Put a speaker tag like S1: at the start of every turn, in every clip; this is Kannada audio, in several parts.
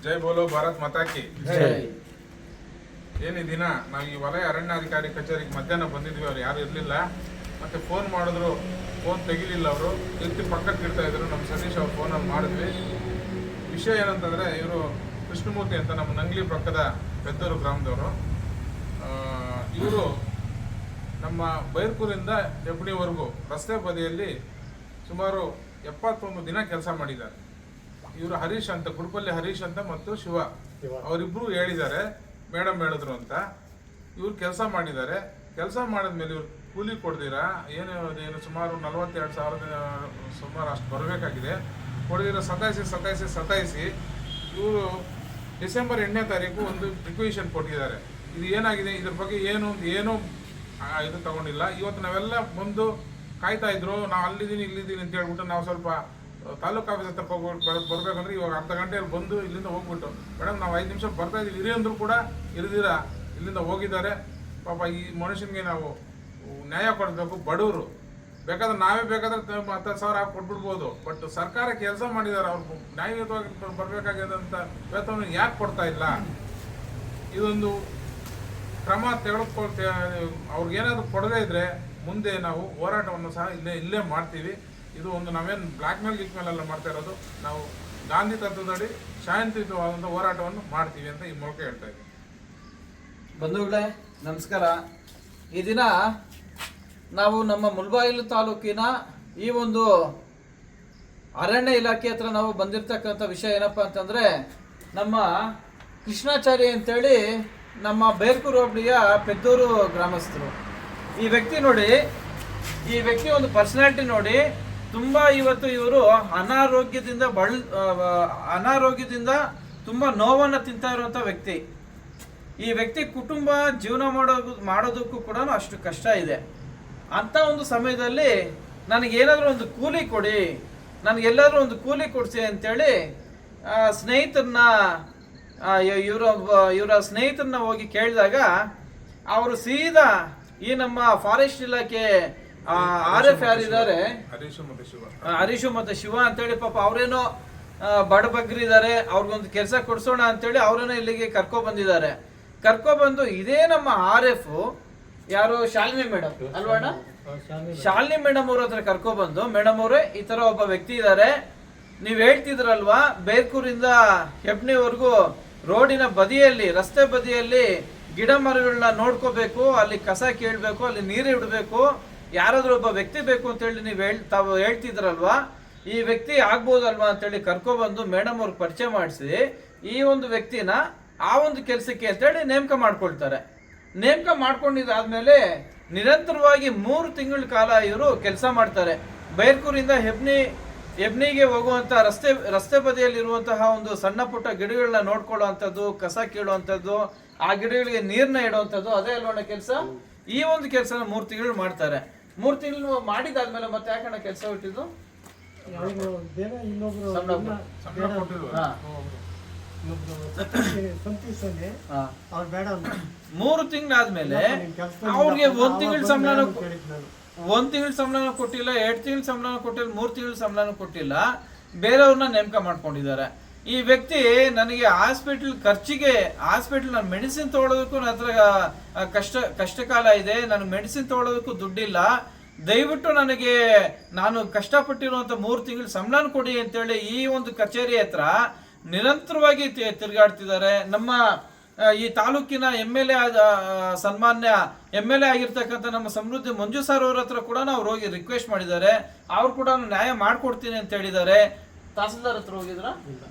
S1: ಜೈ ಬೋಲೋ ಭಾರತ್ ಮಾತಾ ಕಿ
S2: ಜೈ.
S1: ಏನು ಈ ದಿನ ನಾವು ಈ ವಲಯ ಅರಣ್ಯಾಧಿಕಾರಿ ಕಚೇರಿಗೆ ಮಧ್ಯಾಹ್ನ ಬಂದಿದ್ವಿ. ಅವ್ರು ಯಾರು ಇರಲಿಲ್ಲ. ಮತ್ತೆ ಫೋನ್ ಮಾಡಿದ್ರು, ಫೋನ್ ತೆಗಿಲಿಲ್ಲ. ಅವರು ಎತ್ತಿ ಪಕ್ಕಕ್ಕೆ ಇಡ್ತಾ ಇದ್ರು. ನಮ್ಮ ಸತೀಶ್ ಅವ್ರ ಫೋನಲ್ಲಿ ಮಾಡಿದ್ವಿ. ವಿಷಯ ಏನಂತಂದರೆ, ಇವರು ಕೃಷ್ಣಮೂರ್ತಿ ಅಂತ ನಮ್ಮ ನಂಗ್ಲಿ ಪಕ್ಕದ ಪೆದ್ದೂರು ಗ್ರಾಮದವರು. ಇವರು ನಮ್ಮ ಬೈರ್ಕೂರಿಂದ ಹೆಬ್ಣಿವರೆಗೂ ರಸ್ತೆ ಬದಿಯಲ್ಲಿ ಸುಮಾರು 71 ದಿನ ಕೆಲಸ ಮಾಡಿದ್ದಾರೆ. ಇವರು ಹರೀಶ್ ಅಂತ, ಗುಡ್ಪಲ್ಲಿ ಹರೀಶ್ ಅಂತ ಮತ್ತು ಶಿವ ಅವರಿಬ್ಬರು ಹೇಳಿದ್ದಾರೆ, ಮೇಡಮ್ ಹೇಳಿದ್ರು ಅಂತ. ಇವ್ರು ಕೆಲಸ ಮಾಡಿದ್ದಾರೆ. ಕೆಲಸ ಮಾಡಿದ್ಮೇಲೆ ಇವ್ರು ಕೂಲಿ ಕೊಡ್ದಿರಾ ಏನು ಸುಮಾರು 42,000 ಸುಮಾರು ಅಷ್ಟು ಬರಬೇಕಾಗಿದೆ. ಕೊಡ್ದಿರ ಸತಾಯಿಸಿ ಇವರು ಡಿಸೆಂಬರ್ 8ನೇ ತಾರೀಕು ಒಂದು ರಿಕ್ವೆಷನ್ ಕೊಟ್ಟಿದ್ದಾರೆ. ಇದು ಏನಾಗಿದೆ, ಇದ್ರ ಬಗ್ಗೆ ಏನು ಇದು ತಗೊಂಡಿಲ್ಲ. ಇವತ್ತು ನಾವೆಲ್ಲ ಬಂದು ಕಾಯ್ತಾ ಇದ್ರು. ನಾವು ಇಲ್ಲಿದ್ದೀನಿ ಅಂತ ಹೇಳ್ಬಿಟ್ಟು ನಾವು ಸ್ವಲ್ಪ ತಾಲೂಕು ಆಫೀಸ್ ಹತ್ರ ಬರ್ಬೇಕಂದ್ರೆ ಇವಾಗ ಅರ್ಧ ಗಂಟೆಯಲ್ಲಿ ಬಂದು ಇಲ್ಲಿಂದ ಹೋಗ್ಬಿಟ್ಟು, ಮೇಡಮ್ ನಾವು 5 ನಿಮಿಷ ಬರ್ತಾ ಇದ್ದೀವಿ ಇರಿ ಅಂದ್ರು ಕೂಡ ಇರ್ದಿರ ಇಲ್ಲಿಂದ ಹೋಗಿದ್ದಾರೆ. ಪಾಪ ಈ ಮನುಷ್ಯನಿಗೆ ನಾವು ನ್ಯಾಯ ಕೊಡಬೇಕು. ಬಡವರು ಬೇಕಾದ್ರೆ ನಾವೇ 10,000 ಹಾಕಿ ಕೊಟ್ಬಿಡ್ಬೋದು. ಬಟ್ ಸರ್ಕಾರ ಕೆಲಸ ಮಾಡಿದ್ದಾರೆ. ಅವ್ರು ನ್ಯಾಯಯುತವಾಗಿ ಬರಬೇಕಾಗಿದ್ದಂಥ ವೇತನ ಯಾಕೆ ಕೊಡ್ತಾ ಇಲ್ಲ? ಇದೊಂದು ಕ್ರಮ ತೆಗೆದುಕೊಳ್ತೇ. ಅವ್ರಿಗೇನಾದ್ರು ಕೊಡದೇ ಇದ್ರೆ ಮುಂದೆ ನಾವು ಹೋರಾಟವನ್ನು ಸಹ ಇಲ್ಲೇ ಮಾಡ್ತೀವಿ. ಇದು ಒಂದು ನಾವೇನು ಬ್ಲ್ಯಾಕ್ ಮೇಲ್ ಎಲ್ಲ ಮಾಡ್ತಾ ಇರೋದು, ನಾವು ಗಾಂಧಿ ತತ್ವದಡಿ ಶಾಂತಿಯುತವಾದಂಥ ಹೋರಾಟವನ್ನು ಮಾಡ್ತೀವಿ ಅಂತ ಈ ಮೂಲಕ ಹೇಳ್ತಾ ಇದ್ದೀವಿ.
S2: ಬಂಧುಗಳೇ ನಮಸ್ಕಾರ. ಈ ದಿನ ನಾವು ನಮ್ಮ ಮುಳಬಾಗಿಲು ತಾಲೂಕಿನ ಈ ಒಂದು ಅರಣ್ಯ ಇಲಾಖೆ ಹತ್ರ ನಾವು ಬಂದಿರತಕ್ಕಂಥ ವಿಷಯ ಏನಪ್ಪ ಅಂತಂದರೆ, ನಮ್ಮ ಕೃಷ್ಣಾಚಾರಿ ಅಂತೇಳಿ ನಮ್ಮ ಬೇರ್ಕೂರು ಹೋಬಳಿಯ ಪೆದ್ದೂರು ಗ್ರಾಮಸ್ಥರು. ಈ ವ್ಯಕ್ತಿ ನೋಡಿ, ಈ ವ್ಯಕ್ತಿ ಒಂದು ಪರ್ಸನಾಲಿಟಿ ನೋಡಿ, ತುಂಬ ಇವತ್ತು ಇವರು ಅನಾರೋಗ್ಯದಿಂದ ತುಂಬ ನೋವನ್ನು ತಿಂತಾ ಇರುವಂಥ ವ್ಯಕ್ತಿ. ಈ ವ್ಯಕ್ತಿ ಕುಟುಂಬ ಜೀವನ ಮಾಡೋದಕ್ಕೂ ಕೂಡ ಅಷ್ಟು ಕಷ್ಟ ಇದೆ. ಅಂಥ ಒಂದು ಸಮಯದಲ್ಲಿ ನನಗೇನಾದರೂ ಒಂದು ಕೂಲಿ ಕೊಡಿ, ನನಗೆಲ್ಲಾದರೂ ಒಂದು ಕೂಲಿ ಕೊಡಿಸಿ ಅಂತೇಳಿ ಸ್ನೇಹಿತರನ್ನ ಇವರ ಸ್ನೇಹಿತರನ್ನ ಹೋಗಿ ಕೇಳಿದಾಗ ಅವರು ಸೀದಾ ಈ ನಮ್ಮ ಫಾರೆಸ್ಟ್ ಇಲಾಖೆ RF ಯಾರಿದ್ದಾರೆ, ಹರೀಶು ಮತ್ತೆ ಶಿವ ಅಂತೇಳಿ, ಪಾಪ ಅವರೇನೋ ಬಡಬಗ್ರಿದ್ದಾರೆ, ಅವ್ರಿಗೊಂದು ಕೆಲಸ ಕೊಡ್ಸೋಣ ಅಂತೇಳಿ ಅವರೇನೋ ಇಲ್ಲಿಗೆ ಕರ್ಕೊಬಂದಿದ್ದಾರೆ. ಕರ್ಕೊಬಂದು ಇದೇ ನಮ್ಮ RF ಯಾರು ಶಾಲಿನಿ ಮೇಡಮ್ ಅಲ್ವಣ್ಣ, ಶಾಲಿನಿ ಮೇಡಮ್ ಅವ್ರ ಹತ್ರ ಕರ್ಕೊಬಂದು, ಮೇಡಮ್ ಅವರೇ ಈ ತರ ಒಬ್ಬ ವ್ಯಕ್ತಿ ಇದ್ದಾರೆ, ನೀವು ಹೇಳ್ತಿದ್ರಲ್ವಾ ಬೇರ್ಕೂರಿಂದ ಹೆಬ್ಣಿವರೆಗೂ ರೋಡಿನ ಬದಿಯಲ್ಲಿ, ರಸ್ತೆ ಬದಿಯಲ್ಲಿ ಗಿಡ ಮರಗಳನ್ನ ನೋಡ್ಕೋಬೇಕು, ಅಲ್ಲಿ ಕಸ ಕೇಳಬೇಕು, ಅಲ್ಲಿ ನೀರು ಇಡಬೇಕು, ಯಾರಾದ್ರೂ ಒಬ್ಬ ವ್ಯಕ್ತಿ ಬೇಕು ಅಂತೇಳಿ ನೀವು ತಾವು ಹೇಳ್ತಿದ್ರಲ್ವಾ, ಈ ವ್ಯಕ್ತಿ ಆಗ್ಬೋದಲ್ವಾ ಅಂತೇಳಿ ಕರ್ಕೊಬಂದು ಮೇಡಮ್ ಅವ್ರಿಗೆ ಪರಿಚಯ ಮಾಡಿಸಿ ಈ ಒಂದು ವ್ಯಕ್ತಿನ ಆ ಒಂದು ಕೆಲಸಕ್ಕೆ ಅಂತೇಳಿ ನೇಮಕ ಮಾಡ್ಕೊಳ್ತಾರೆ. ನೇಮಕ ಮಾಡ್ಕೊಂಡಿದ್ದಾದ್ಮೇಲೆ ನಿರಂತರವಾಗಿ 3 ತಿಂಗಳ ಕಾಲ ಇವರು ಕೆಲಸ ಮಾಡ್ತಾರೆ. ಬೈರ್ಕೂರಿಂದ ಹೆಬ್ನಿಗೆ ಹೋಗುವಂಥ ರಸ್ತೆ ಬದಿಯಲ್ಲಿರುವಂತಹ ಒಂದು ಸಣ್ಣ ಪುಟ್ಟ ಗಿಡಗಳನ್ನ ನೋಡ್ಕೊಳ್ಳುವಂಥದ್ದು, ಕಸ ಕೀಳುವಂಥದ್ದು, ಆ ಗಿಡಗಳಿಗೆ ನೀರನ್ನ ಇಡುವಂಥದ್ದು, ಅದೇ ಅಲ್ವಣ್ಣ ಕೆಲಸ. ಈ ಒಂದು ಕೆಲಸನ 3 ತಿಂಗಳು ಮಾಡ್ತಾರೆ. 3 ತಿಂಗಳು ಮಾಡಿದಾದ್ಮೇಲೆ ಮತ್ತೆ ಯಾಕಣ್ಣ ಕೆಲಸ ಬಿಟ್ಟಿದ್ದು? 3 ತಿಂಗಳಾದ್ಮೇಲೆ ಅವ್ರಿಗೆ 1 ತಿಂಗಳ ಸಂಬಳನೂ ಕೊಟ್ಟಿಲ್ಲ, 2 ತಿಂಗಳ ಸಂಬಳನೂ ಕೊಟ್ಟಿಲ್ಲ, 3 ತಿಂಗಳ ಸಂಬಳನೂ ಕೊಟ್ಟಿಲ್ಲ, ಬೇರೆಯವ್ರನ್ನ ನೇಮಕ ಮಾಡ್ಕೊಂಡಿದ್ದಾರೆ. ಈ ವ್ಯಕ್ತಿ ನನಗೆ ಹಾಸ್ಪಿಟಲ್ ನಾನು ಮೆಡಿಸಿನ್ ತಗೊಳ್ಳೋದಕ್ಕೂ ನನ್ನ ಹತ್ರ ಕಷ್ಟ ಕಾಲ ಇದೆ, ನನಗೆ ಮೆಡಿಸಿನ್ ತಗೊಳ್ಳೋದಕ್ಕೂ ದುಡ್ಡಿಲ್ಲ, ದಯವಿಟ್ಟು ನಾನು ಕಷ್ಟಪಟ್ಟಿರುವಂಥ 3 ತಿಂಗಳ ಸಂಬಳನ ಕೊಡಿ ಅಂತೇಳಿ ಈ ಒಂದು ಕಚೇರಿ ಹತ್ರ ನಿರಂತರವಾಗಿ ತಿರುಗಾಡ್ತಿದ್ದಾರೆ. ನಮ್ಮ ಈ ತಾಲೂಕಿನ MLA ಸನ್ಮಾನ್ಯ MLA ಆಗಿರ್ತಕ್ಕಂಥ ನಮ್ಮ ಸಮೃದ್ಧಿ ಮಂಜು ಸರ್ ಅವ್ರ ಹತ್ರ ಕೂಡ ನಾವು ಹೋಗಿ ರಿಕ್ವೆಸ್ಟ್ ಮಾಡಿದ್ದಾರೆ. ಅವ್ರು ಕೂಡ ನ್ಯಾಯ ಮಾಡ್ಕೊಡ್ತೀನಿ ಅಂತ ಹೇಳಿದ್ದಾರೆ. ತಹಸೀಲ್ದಾರ್ ಹತ್ರ ಹೋಗಿದ್ರ,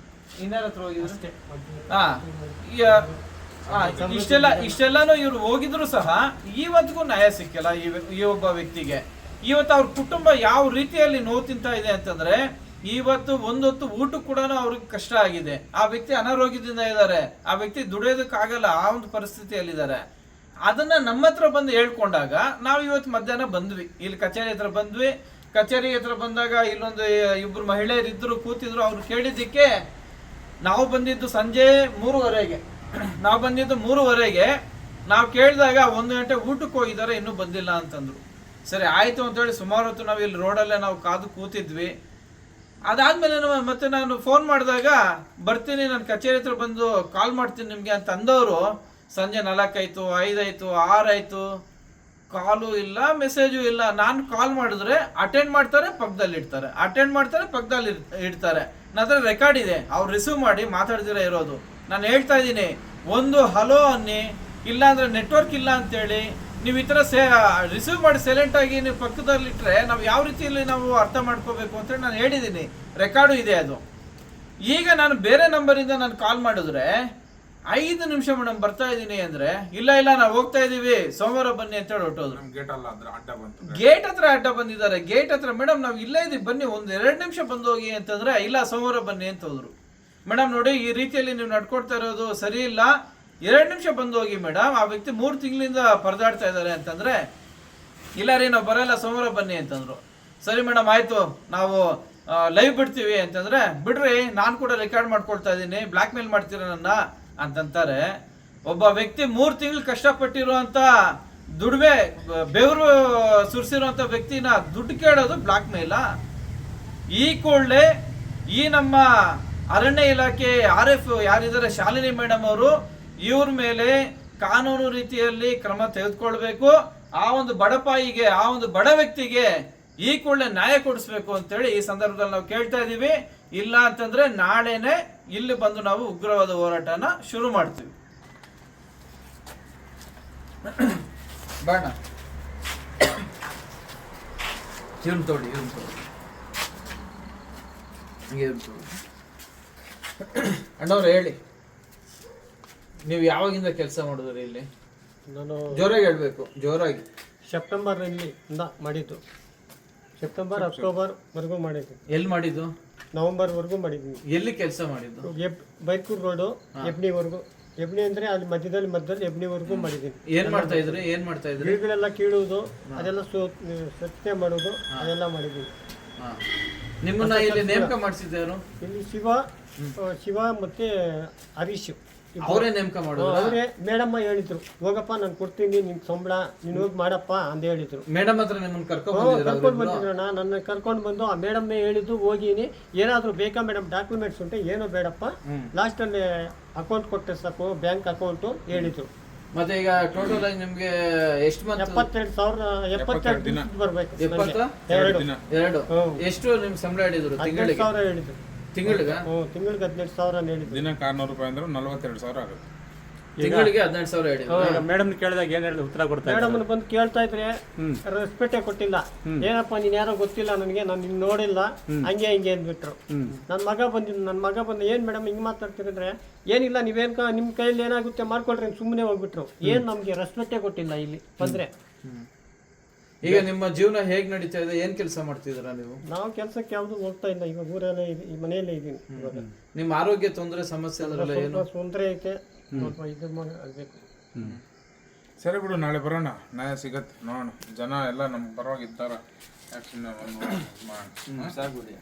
S2: ಇನ್ಯಾರ ಹತ್ರ ಹೋಗಿದ್ರು? ಇಷ್ಟೆಲ್ಲಾನು ಇವ್ರು ಹೋಗಿದ್ರು ಸಹ ಇವತ್ತಿಗೂ ನ್ಯಾಯ ಸಿಕ್ಕಿಲ್ಲ ಈ ಒಬ್ಬ ವ್ಯಕ್ತಿಗೆ. ಇವತ್ತು ಅವ್ರ ಕುಟುಂಬ ಯಾವ ರೀತಿಯಲ್ಲಿ ನೋವು ತಿಂತಾ ಇದೆ ಅಂತಂದ್ರೆ, ಇವತ್ತು ಒಂದೊತ್ತು ಊಟಕ್ಕೆ ಕೂಡ ಅವ್ರಿಗೆ ಕಷ್ಟ ಆಗಿದೆ. ಆ ವ್ಯಕ್ತಿ ಅನಾರೋಗ್ಯದಿಂದ ಇದ್ದಾರೆ, ಆ ವ್ಯಕ್ತಿ ದುಡಿಯೋದಕ್ಕಾಗಲ್ಲ, ಆ ಒಂದು ಪರಿಸ್ಥಿತಿಯಲ್ಲಿದ್ದಾರೆ. ಅದನ್ನ ನಮ್ಮ ಹತ್ರ ಬಂದು ಹೇಳ್ಕೊಂಡಾಗ ನಾವು ಇವತ್ತು ಮಧ್ಯಾಹ್ನ ಬಂದ್ವಿ, ಇಲ್ಲಿ ಕಚೇರಿ ಹತ್ರ ಬಂದ್ವಿ. ಕಚೇರಿ ಹತ್ರ ಬಂದಾಗ ಇಲ್ಲೊಂದು 2 ಮಹಿಳೆಯರು ಇದ್ರು, ಕೂತಿದ್ರು. ಅವ್ರು ಕೇಳಿದ್ದಕ್ಕೆ ನಾವು ಬಂದಿದ್ದು ಸಂಜೆ 3:30ಗೆ, ನಾವು ಕೇಳಿದಾಗ 1 ಗಂಟೆ ಊಟಕ್ಕೆ ಹೋಗಿದ್ದಾರೆ, ಇನ್ನೂ ಬಂದಿಲ್ಲ ಅಂತಂದ್ರು. ಸರಿ ಆಯ್ತು ಅಂತೇಳಿ ಸುಮಾರು ಹೊತ್ತು ನಾವು ಇಲ್ಲಿ ರೋಡಲ್ಲೇ ನಾವು ಕಾದು ಕೂತಿದ್ವಿ. ಅದಾದ್ಮೇಲೆ ಮತ್ತೆ ನಾನು ಫೋನ್ ಮಾಡಿದಾಗ ಬರ್ತೀನಿ, ನಾನು ಕಚೇರಿ ಹತ್ರ ಬಂದು ಕಾಲ್ ಮಾಡ್ತೀನಿ ನಿಮ್ಗೆ ಅಂತ ಅಂದವರು ಸಂಜೆ 4 ಆಯ್ತು, 5 ಆಯ್ತು, 6 ಆಯ್ತು, ಕಾಲು ಇಲ್ಲ, ಮೆಸೇಜು ಇಲ್ಲ. ನಾನು ಕಾಲ್ ಮಾಡಿದ್ರೆ ಅಟೆಂಡ್ ಮಾಡ್ತಾರೆ, ಪಕ್ಕದಲ್ಲಿ ಇಡ್ತಾರೆ, ಅಟೆಂಡ್ ಮಾಡ್ತಾರೆ, ಪಕ್ಕದಲ್ಲಿ ಇಡ್ತಾರೆ. ನನ್ನ ಹತ್ರ ರೆಕಾರ್ಡ್ ಇದೆ, ಅವ್ರು ರಿಸೀವ್ ಮಾಡಿ ಮಾತಾಡ್ದಿರ ಇರೋದು. ನಾನು ಹೇಳ್ತಾ ಇದ್ದೀನಿ, ಒಂದು ಹಲೋ ಅನ್ನಿ, ಇಲ್ಲಾಂದ್ರೆ ನೆಟ್ವರ್ಕ್ ಇಲ್ಲ ಅಂತೇಳಿ ನೀವು ಈ ಥರ ರಿಸೀವ್ ಮಾಡಿ ಸೈಲೆಂಟ್ ಆಗಿ ನೀವು ಪಕ್ಕದಲ್ಲಿಟ್ಟರೆ ನಾವು ಯಾವ ರೀತಿಯಲ್ಲಿ ನಾವು ಅರ್ಥ ಮಾಡ್ಕೋಬೇಕು ಅಂತೇಳಿ ನಾನು ಹೇಳಿದ್ದೀನಿ, ರೆಕಾರ್ಡು ಇದೆ ಅದು. ಈಗ ನಾನು ಬೇರೆ ನಂಬರಿಂದ ನಾನು ಕಾಲ್ ಮಾಡಿದ್ರೆ 5 ನಿಮಿಷ ಮೇಡಮ್ ಬರ್ತಾ ಇದ್ದೀನಿ ಅಂದ್ರೆ, ಇಲ್ಲ ನಾವು ಹೋಗ್ತಾ ಇದೀವಿ ಸೋಮವಾರ ಬನ್ನಿ ಅಂತ ಹೇಳಿ ಹೊಟ್ಟೋದ್ರು. ಗೇಟ್ ಹತ್ರ ಅಡ್ಡ ಬಂದಿದ್ದಾರೆ. ಗೇಟ್ ಹತ್ರ ಮೇಡಮ್ ನಾವು ಇಲ್ಲೇ ಇದೀವಿ ಬನ್ನಿ, 1-2 ನಿಮಿಷ ಬಂದು ಹೋಗಿ ಅಂತಂದ್ರೆ, ಇಲ್ಲ ಸೋಮವಾರ ಬನ್ನಿ ಅಂತ ಹೋದ್ರು. ಮೇಡಮ್ ನೋಡಿ, ಈ ರೀತಿಯಲ್ಲಿ ನೀವು ನಡ್ಕೊಡ್ತಾ ಇರೋದು ಸರಿ ಇಲ್ಲ, 2 ನಿಮಿಷ ಬಂದು ಹೋಗಿ ಮೇಡಮ್. ಆ ವ್ಯಕ್ತಿ 3 ತಿಂಗಳಿಂದ ಪರದಾಡ್ತಾ ಇದ್ದಾರೆ ಅಂತಂದ್ರೆ, ಇಲ್ಲ ರೀ ನಾವು ಬರಲ್ಲ ಸೋಮವಾರ ಬನ್ನಿ ಅಂತಂದ್ರು. ಸರಿ ಮೇಡಮ್ ಆಯ್ತು, ನಾವು ಲೈವ್ ಬಿಡ್ತೀವಿ ಅಂತಂದ್ರೆ, ಬಿಡ್ರಿ ನಾನು ಕೂಡ ರೆಕಾರ್ಡ್ ಮಾಡ್ಕೊಳ್ತಾ ಇದ್ದೀನಿ, ಬ್ಲಾಕ್ ಮೇಲ್ ಮಾಡ್ತೀರ ನನ್ನ ಅಂತಂತಾರೆ. ಒಬ್ಬ ವ್ಯಕ್ತಿ 3 ತಿಂಗಳು ಕಷ್ಟಪಟ್ಟಿರುವಂತ ದುಡಿಮೆ ಬೆವರು ಸುರಿಸಿರುವಂತ ವ್ಯಕ್ತಿನ ದುಡ್ಡು ಕೇಳೋದು ಬ್ಲಾಕ್ ಮೇಲ? ಈ ಕೂಡಲೇ ಈ ನಮ್ಮ ಅರಣ್ಯ ಇಲಾಖೆ RF ಯಾರಿದ್ದಾರೆ ಶಾಲಿನಿ ಮೇಡಮ್ ಅವರು, ಇವ್ರ ಮೇಲೆ ಕಾನೂನು ರೀತಿಯಲ್ಲಿ ಕ್ರಮ ತೆಗೆದುಕೊಳ್ಬೇಕು. ಆ ಒಂದು ಬಡಪಾಯಿಗೆ, ಆ ಒಂದು ಬಡ ವ್ಯಕ್ತಿಗೆ ಈ ಕೂಡಲೇ ನ್ಯಾಯ ಕೊಡಿಸ್ಬೇಕು ಅಂತೇಳಿ ಈ ಸಂದರ್ಭದಲ್ಲಿ ನಾವು ಕೇಳ್ತಾ ಇದೀವಿ. ಇಲ್ಲ ಅಂತಂದ್ರೆ ನಾಳೆನೆ ಇಲ್ಲಿ ಬಂದು ನಾವು ಉಗ್ರವಾದ ಹೋರಾಟನ ಶುರು ಮಾಡ್ತೀವಿ. ಬಾಣ ಇವ್ನು ತೋಡಿ ಅಣ್ಣವ್ರು ಹೇಳಿ, ನೀವು ಯಾವಾಗಿಂದ ಕೆಲಸ ಮಾಡಿದ್ರಿ ಇಲ್ಲಿ?
S3: ನಾನು
S2: ಜೋರಾಗಿ ಹೇಳ್ಬೇಕು, ಜೋರಾಗಿ.
S3: ಸೆಪ್ಟೆಂಬರ್ ಇಂದ ಮಾಡಿದ್ದು, ಸೆಪ್ಟೆಂಬರ್ ಅಕ್ಟೋಬರ್ ವರೆಗೂ ಮಾಡಿದ್ದು.
S2: ಎಲ್ಲಿ ಮಾಡಿದ್ದು?
S3: ನವೆಂಬರ್ ವರೆಗೂ ಮಾಡಿದ್ವಿ.
S2: ಎಲ್ಲಿ ಕೆಲಸ ಮಾಡಿದ್ದು?
S3: ಬೈರ್ಕೂರ್ ರೋಡು ಎಬ್ನಿವರೆಗೂ. ಎಬ್ನಿ ಅಂದ್ರೆ ಅಲ್ಲಿ ಮಧ್ಯದಲ್ಲಿ ಎಬ್ನಿವರೆಗೂ ಮಾಡಿದ್ದೀನಿ.
S2: ಏನ್ ಮಾಡ್ತಾ ಇದ್ರಿ?
S3: ಗಿಡಗಳೆಲ್ಲ ಕೀಳುವುದು, ಅದೆಲ್ಲ ಸ್ವಚ್ಛತೆ ಮಾಡೋದು, ಅದೆಲ್ಲ ಮಾಡಿದ್ದೀನಿ.
S2: ನಿಮ್ಮನ್ನ ಇಲ್ಲಿ ನೇಮಕ ಮಾಡಿಸಿದ್ದಾರು?
S3: ಇಲ್ಲಿ ಶಿವ ಮತ್ತೆ ಹರೀಶ್
S2: ಅವರೇ ನೇಮಕ ಮಾಡೋದು?
S3: ಅವರೇ ಮೇಡಮ್ಮ ಹೇಳಿದ್ರು, ಹೋಗಪ್ಪ ನಾನು ಕೊಡ್ತೀನಿ ನಿನ್ ಸಂಬಳ, ನೀನು ಹೋಗಿ ಮಾಡಪ್ಪ ಅಂತ ಹೇಳಿದ್ರು.
S2: ಮೇಡಮ್ ಹತ್ರ ನಿಮ್ಮನ್ನ
S3: ಕರ್ಕೊಂಡು ಬಂದಿದ್ರಣ್ಣ. ನನ್ನ ಕರ್ಕೊಂಡು ಬಂದು ಆ ಮೇಡಮ್ಮೇ ಹೇಳಿದ್ದು, ಹೋಗಿನಿ ಏನಾದ್ರು ಬೇಕಾ ಮೇಡಮ್ ಡಾಕ್ಯುಮೆಂಟ್ಸ್ ಉಂಟೆ, ಏನೋ ಬೇಡಪ್ಪ, ಲಾಸ್ಟ್ ಅಲ್ಲಿ ಅಕೌಂಟ್ ಕೊಟ್ಟರೆ ಸಾಕು, ಬ್ಯಾಂಕ್ ಅಕೌಂಟ್ ಹೇಳಿದ್ರು.
S2: ಮತ್ತೆ ಈಗ ಟೋಟಲ್ ಆಗಿ ನಿಮ್ಗೆ ಎಷ್ಟು ಮಂತ್?
S3: 72 ದಿನ ಬರ್ಬೇಕು.
S2: 72 ಎಷ್ಟು ನಿಮ್ ಸಂಬಳ ಹೇಳಿದ್ರು? ತಿಂಗಳಿಗೆ
S3: 1,000 ಹೇಳಿದ್ರು.
S2: ತಿಂಗಳಿಗೆ
S3: 18,000 ಹೇಳಿದ್ರು.
S1: ದಿನಕ್ಕೆ 600 ರೂಪಾಯಿ ಅಂದ್ರೆ 42,000 ಆಗುತ್ತೆ.
S2: ತಿಂಗಳಿಗೆ 18,000 ಹೇಳಿದ್ರು.
S4: ಮೇಡಮ್ ಕೇಳಿದಾಗ ಏನ್ ಹೇಳಿದ್ರು? ಉತ್ತರ ಕೊಡ್ತಾರೆ.
S3: ಮೇಡಮ್ ಬಂದು ಕೇಳ್ತಾ ಇದ್ರೆ ರೆಸ್ಪೆಕ್ಟೇ ಕೊಟ್ಟಿಲ್ಲ. ಏನಪ್ಪ ನೀನ್ ಯಾರೋ ಗೊತ್ತಿಲ್ಲ ನನಗೆ, ನಾನು ನಿನ್ ನೋಡಿಲ್ಲ, ಹಂಗೆ ಹಿಂಗೆ ಅಂದ್ಬಿಟ್ರು. ನನ್ನ ಮಗ ಬಂದು ಏನ್ ಮೇಡಮ್ ಹಿಂಗ್ ಮಾತಾಡ್ತಿದ್ರೆ, ಏನಿಲ್ಲ ನೀವೇನ್ ನಿಮ್ ಕೈಯಲ್ಲಿ ಏನಾಗುತ್ತೆ ಮಾಡ್ಕೊಳ್ರಿ ಸುಮ್ಮನೆ ಹೋಗ್ಬಿಟ್ರು. ಏನ್ ನಮ್ಗೆ ರೆಸ್ಪೆಕ್ಟೇ ಕೊಟ್ಟಿಲ್ಲ ಇಲ್ಲಿ ಬಂದ್ರೆ.
S2: ಈಗ ನಿಮ್ಮ ಜೀವನ ಹೇಗ್ ನಡೀತಾ ಇದೆ? ಏನ್ ಕೆಲಸ ಮಾಡ್ತಿದ್ದೀರಾ ನೀವು?
S3: ನಾವು ಕೆಲ್ಸಕ್ಕೆ ಯಾವ್ದು ಹೋಗ್ತಾ ಇಲ್ಲ, ಇವಾಗ ಊರಲ್ಲೇ ಈ ಮನೆಯಲ್ಲೇ ಇದೀನಿ. ಇವಾಗ
S2: ನಿಮ್ಮ ಆರೋಗ್ಯ ತೊಂದರೆ ಸಮಸ್ಯೆ ಅಂದ್ರೆ ಏನು?
S3: ತೊಂದರೆ ಐತೆ, ಇದು ಆಗ್ಬೇಕು.
S1: ಸರಿ ಬಿಡು, ನಾಳೆ ಬರೋಣ, ನ್ಯಾಯ ಸಿಗತ್ತೆ, ನೋಡೋಣ. ಜನ ಎಲ್ಲ ನಮ್ಮ ಪರವಾಗಿ ಇದ್ದಾರ.
S2: ಸಾಕು ಬಿಡಿ.